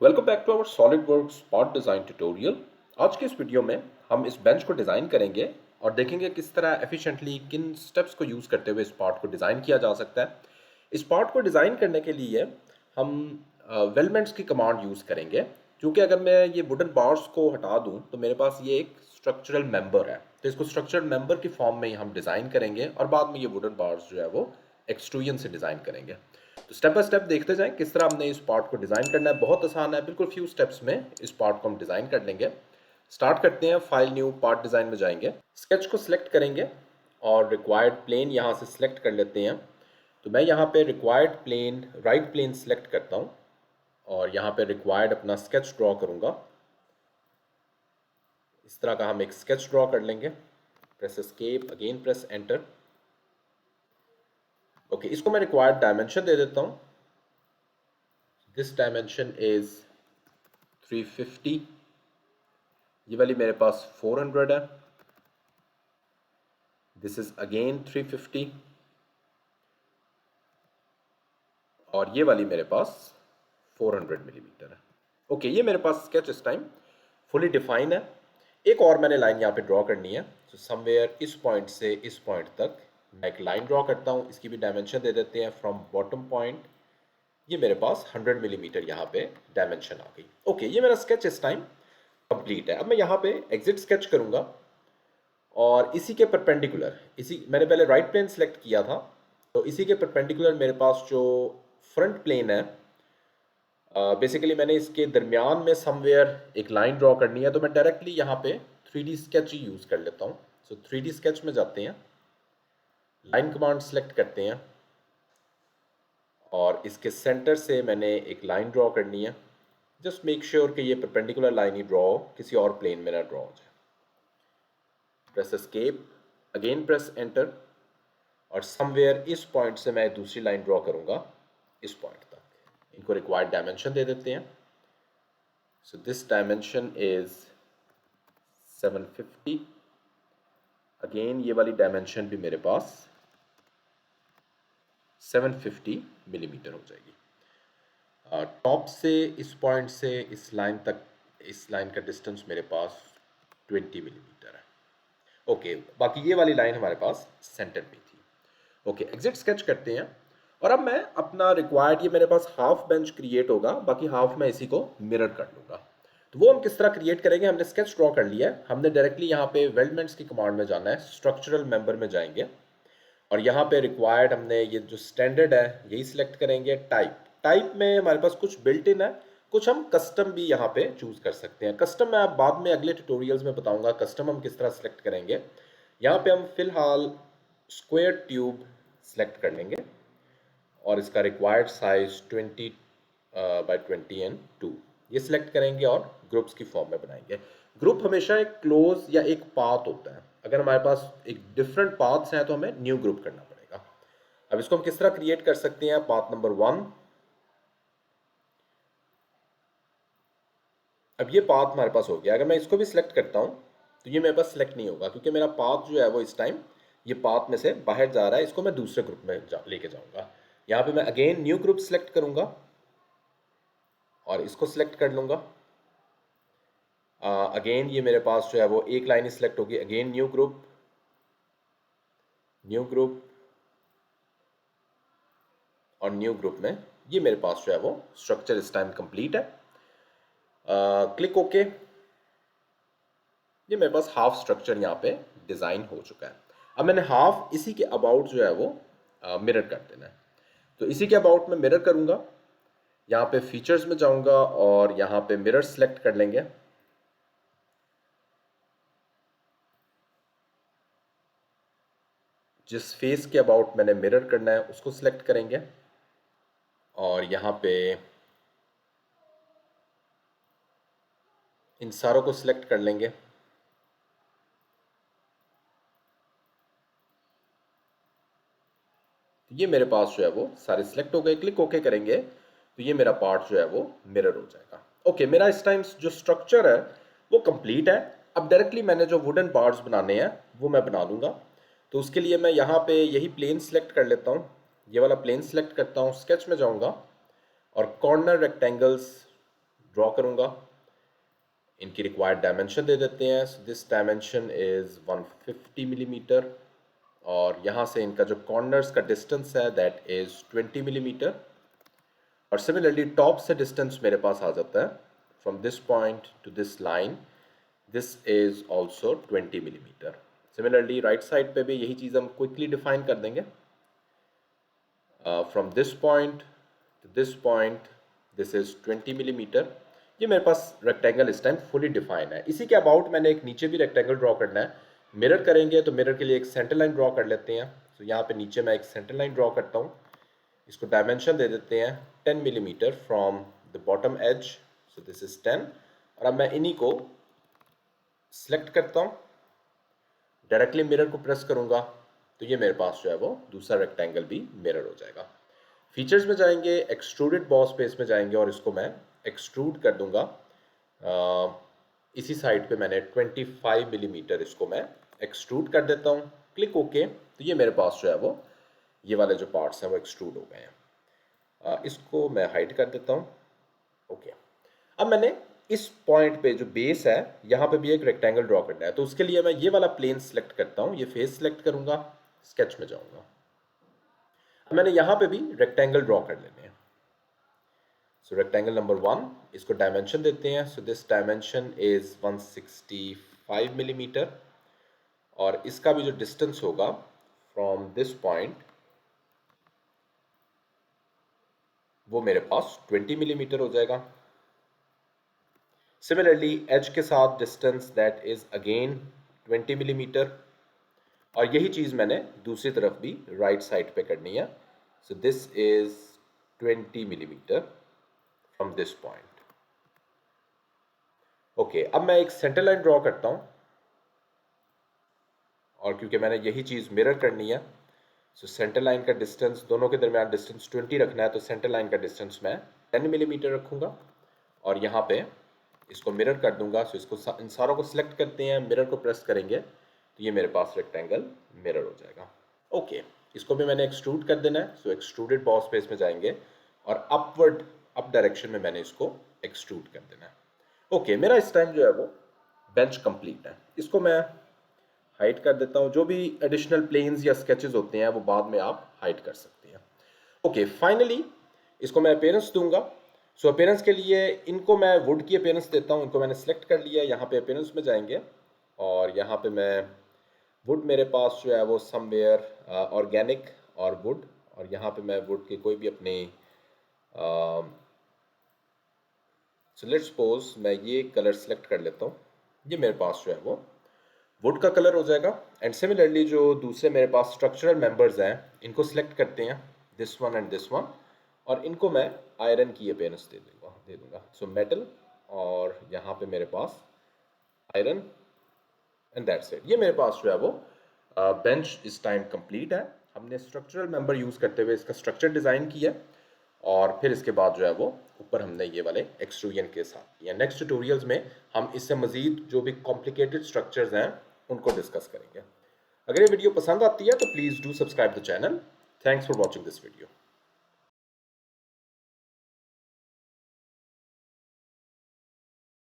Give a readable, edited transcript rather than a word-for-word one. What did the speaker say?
Welcome back to our SolidWorks part design tutorial. आज के इस वीडियो में हम इस बेंच को डिज़ाइन करेंगे और देखेंगे किस तरह एफिशिएंटली किन स्टेप्स को यूज़ करते हुए इस पार्ट को डिज़ाइन किया जा सकता है। इस पार्ट को डिज़ाइन करने के लिए हम वेलमेंट्स की कमांड यूज़ करेंगे, क्योंकि अगर मैं ये वुडन बार्स को हटा दूँ तो मेरे पास ये एक स्ट्रक्चरल मेंबर है, तो इसको स्ट्रक्चरल मेंबर की फॉर्म में ही हम डिज़ाइन करेंगे और बाद में ये वुडन बार्स जो है वो एक्सट्रूजन से डिज़ाइन करेंगे। तो स्टेप बाय स्टेप देखते जाएं किस तरह हमने इस पार्ट को डिज़ाइन करना है। बहुत आसान है, बिल्कुल फ्यू स्टेप्स में इस पार्ट को हम डिज़ाइन कर लेंगे। स्टार्ट करते हैं, फाइल न्यू पार्ट डिज़ाइन में जाएंगे, स्केच को सिलेक्ट करेंगे और रिक्वायर्ड प्लेन यहाँ से सिलेक्ट कर लेते हैं। तो मैं यहाँ पे required plane right plane select करता हूँ और यहाँ पे रिक्वायर्ड अपना स्केच ड्रॉ करूँगा। इस तरह का हम एक स्केच ड्रॉ कर लेंगे। Press escape, again press enter. Okay, इसको मैं रिक्वायर्ड डायमेंशन दे देता हूँ। This dimension is 350। ये वाली मेरे पास 400 है। दिस इज अगेन 350 और ये वाली मेरे पास 400 मिलीमीटर है। ओके, ये मेरे पास स्केच इस टाइम फुली डिफाइन है। एक और मैंने लाइन यहाँ पे ड्रॉ करनी है। तो समवेयर इस पॉइंट से इस पॉइंट तक मैं एक लाइन ड्रॉ करता हूँ। इसकी भी डायमेंशन दे देते हैं फ्रॉम बॉटम पॉइंट। ये मेरे पास 100 मिलीमीटर यहाँ पे डायमेंशन आ गई। ओके, ये मेरा स्केच इस टाइम कंप्लीट है। अब मैं यहाँ पे एग्जिट स्केच करूँगा और इसी के परपेंडिकुलर, इसी मैंने पहले राइट प्लेन सेलेक्ट किया था, तो इसी के परपेंडिकुलर मेरे पास जो फ्रंट प्लेन है, बेसिकली मैंने इसके दरमियान में समवेयर एक लाइन ड्रॉ करनी है। तो मैं डायरेक्टली यहाँ पे 3D स्केच ही यूज़ कर लेता हूँ। सो 3D स्केच में जाते हैं, लाइन कमांड सेलेक्ट करते हैं और इसके सेंटर से मैंने एक लाइन ड्रॉ करनी है। जस्ट मेक श्योर कि ये परपेंडिकुलर लाइन ही ड्रॉ हो, किसी और प्लेन में ना ड्रॉ हो जाए। Press escape, again press enter और समवेयर इस पॉइंट से मैं दूसरी लाइन ड्रॉ करूँगा इस पॉइंट तक। इनको रिक्वायर्ड डायमेंशन दे देते हैं। So this dimension is 750। Again ये वाली डायमेंशन भी मेरे पास 750 मिलीमीटर हो जाएगी। टॉप से इस पॉइंट से इस लाइन तक, इस लाइन का डिस्टेंस मेरे पास 20 मिलीमीटर है। ओके, बाकी ये वाली लाइन हमारे पास सेंटर में थी। ओके, एग्जिट स्केच करते हैं और अब मैं अपना रिक्वायर्ड, ये मेरे पास हाफ बेंच क्रिएट होगा, बाकी हाफ मैं इसी को मिरर कर लूँगा। तो वो हम किस तरह क्रिएट करेंगे, हमने स्केच ड्रॉ कर लिया है, हमने डायरेक्टली यहाँ पे वेल्डमेंट्स की कमांड में जाना है, स्ट्रक्चरल मेंबर में जाएंगे और यहाँ पे रिक्वायर्ड हमने ये जो स्टैंडर्ड है यही सिलेक्ट करेंगे। टाइप में हमारे पास कुछ बिल्ट इन है, कुछ हम कस्टम भी यहाँ पे चूज कर सकते हैं। कस्टम मैं आप बाद में अगले ट्यूटोरियल्स में बताऊंगा कस्टम हम किस तरह सेलेक्ट करेंगे। यहाँ पे हम फिलहाल स्क्वायर ट्यूब सेलेक्ट कर लेंगे और इसका रिक्वायर्ड साइज 20 बाई 20 एंड 2 ये सिलेक्ट करेंगे और ग्रुप्स की फॉर्म में बनाएंगे। ग्रुप हमेशा एक क्लोज या एक पाथ होता है। अगर हमारे पास एक डिफरेंट पाथ्स हैं तो हमें न्यू ग्रुप करना पड़ेगा। अब इसको हम किस तरह क्रिएट कर सकते हैं। पाथ नंबर 1, अब ये पाथ हमारे पास हो गया। अगर मैं इसको भी सिलेक्ट करता हूँ तो ये मेरे पास सिलेक्ट नहीं होगा, क्योंकि मेरा पाथ जो है वो इस टाइम ये पाथ में से बाहर जा रहा है। इसको मैं दूसरे ग्रुप में लेके जाऊंगा। यहाँ पे मैं अगेन न्यू ग्रुप सिलेक्ट करूंगा और इसको सिलेक्ट कर लूंगा। अगेन ये मेरे पास जो है वो एक लाइन ही सिलेक्ट होगी। Again new group, new group और न्यू ग्रुप में ये मेरे पास जो है वो स्ट्रक्चर इस टाइम कंप्लीट है। Click okay. ये मेरे पास हाफ स्ट्रक्चर यहाँ पे डिज़ाइन हो चुका है। अब मैंने हाफ इसी के अबाउट जो है वो मिरर कर देना है। तो इसी के अबाउट में मिरर करूँगा। यहाँ पे फीचर्स में जाऊँगा और यहाँ पे मिरर सेलेक्ट कर लेंगे। जिस फेस के अबाउट मैंने मिरर करना है उसको सिलेक्ट करेंगे और यहाँ पे इन सारों को सिलेक्ट कर लेंगे। तो ये मेरे पास जो है वो सारे सिलेक्ट हो गए। क्लिक ओके करेंगे तो ये मेरा पार्ट जो है वो मिरर हो जाएगा। ओके, मेरा इस टाइम जो स्ट्रक्चर है वो कंप्लीट है। अब डायरेक्टली मैंने जो वुडन पार्ट्स बनाने हैं वो मैं बना लूँगा। तो उसके लिए मैं यहाँ पे यही प्लेन सिलेक्ट कर लेता हूँ। ये वाला प्लेन सिलेक्ट करता हूँ, स्केच में जाऊँगा और कॉर्नर रेक्टेंगल्स ड्रॉ करूँगा, इनकी रिक्वायर्ड डायमेंशन दे देते हैं। So this dimension is 150 millimetre और यहाँ से इनका जो कॉर्नर्स का डिस्टेंस है दैट इज़ 20 मिलीमीटर। और सिमिलरली टॉप से डिस्टेंस मेरे पास आ जाता है from this point two this line, this is also 20 millimetre. Similarly right side पे भी यही चीज़ हम क्विकली डिफाइन कर देंगे। From this point two this point this is 20 millimetre. ये मेरे पास रेक्टेंगल इस टाइम फुली डिफाइन है। इसी के अबाउट मैंने एक नीचे भी रेक्टेंगल ड्रॉ करना है। मिरर करेंगे तो मिरर के लिए एक सेंटर लाइन ड्रॉ कर लेते हैं। तो यहाँ पे नीचे मैं एक सेंटर लाइन ड्रॉ करता हूँ, इसको डायमेंशन दे देते हैं 10 millimetre from the bottom edge. So this is 10। और अब मैं इन्हीं को सिलेक्ट करता हूँ, डायरेक्टली मिरर को प्रेस करूँगा तो ये मेरे पास जो है वो दूसरा रेक्टेंगल भी मिरर हो जाएगा। फीचर्स में जाएंगे, एक्सट्रूडेड बॉस स्पेस में जाएंगे और इसको मैं एक्सट्रूड कर दूंगा। इसी साइड पे मैंने 25 मिलीमीटर इसको मैं एक्सट्रूड कर देता हूँ। Click okay. तो ये मेरे पास जो है वो ये वाले जो पार्ट्स हैं वो एक्सट्रूड हो गए हैं। इसको मैं हाइड कर देता हूँ। ओके। अब मैंने इस पॉइंट पे जो बेस है यहाँ पे भी एक रेक्टेंगल ड्रॉ करना है, तो उसके लिए मैं ये वाला प्लेन सेलेक्ट करता हूँ, ये फेस सेलेक्ट करूँगा, स्केच में जाऊँगा। अब मैंने यहाँ पे भी रेक्टेंगल ड्रॉ कर लेने हैं। सो रेक्टेंगल नंबर 1, इसको डायमेंशन देते हैं। So this dimension is 165 millimetre और इसका भी जो डिस्टेंस होगा फ्रॉम दिस पॉइंट वो मेरे पास 20 मिलीमीटर हो जाएगा। सिमिलरली एज के साथ distance that is again 20 millimetre और यही चीज़ मैंने दूसरी तरफ भी राइट साइड पे करनी है। सो this is 20 millimetre from this point. Okay, अब मैं एक सेंटर लाइन ड्रॉ करता हूँ और क्योंकि मैंने यही चीज़ मिरर करनी है, सो सेंटर लाइन का डिस्टेंस, दोनों के दरमियान डिस्टेंस 20 रखना है, तो सेंटर लाइन का डिस्टेंस मैं 10 मिलीमीटर रखूँगा और यहाँ पे इसको मिरर कर दूंगा। सो इसको इन सारों को सिलेक्ट करते हैं, मिरर को प्रेस करेंगे तो ये मेरे पास रेक्टेंगल मिरर हो जाएगा। ओके, इसको भी मैंने एक्सट्रूड कर देना है। सो एक्सट्रूडेड बॉस स्पेस में जाएंगे और अपवर्ड अप डायरेक्शन में मैंने इसको एक्सट्रूड कर देना है। ओके, मेरा इस टाइम जो है वो बेंच कंप्लीट है। इसको मैं हाइड कर देता हूँ। जो भी एडिशनल प्लेन्स या स्केचेस होते हैं वो बाद में आप हाइड कर सकते हैं। ओके, फाइनली इसको मैं अपीयरेंस दूंगा। सो अपीयरेंस के लिए इनको मैं वुड की अपीयरेंस देता हूँ। इनको मैंने सेलेक्ट कर लिया। यहाँ पे अपीयरेंस में जाएंगे और यहाँ पे मैं वुड, मेरे पास जो है वो समवेयर ऑर्गेनिक और वुड, और यहाँ पे मैं वुड के कोई भी अपने सो लेट्स सपोज मैं ये कलर सेलेक्ट कर लेता हूँ। ये मेरे पास जो है वो वुड का कलर हो जाएगा। एंड सिमिलरली जो दूसरे मेरे पास स्ट्रक्चरल मेंबर्स हैं इनको सिलेक्ट करते हैं, this one and this one, और इनको मैं आयरन की अपीयरेंस दे दूंगा। सो मेटल और यहाँ पे मेरे पास आयरन एंड दैट्स इट। ये मेरे पास जो है वो बेंच इस टाइम कंप्लीट है। हमने स्ट्रक्चरल मेंबर यूज़ करते हुए इसका स्ट्रक्चर डिज़ाइन किया और फिर इसके बाद जो है वो ऊपर हमने ये वाले एक्सट्रूजन के साथ किया। नेक्स्ट ट्यूटोरियल्स में हम इससे मज़ीद जो भी कॉम्प्लिकेटेड स्ट्रक्चर्स हैं उनको डिस्कस करेंगे। अगर ये वीडियो पसंद आती है तो please do subscribe the channel. Thanks for watching this video.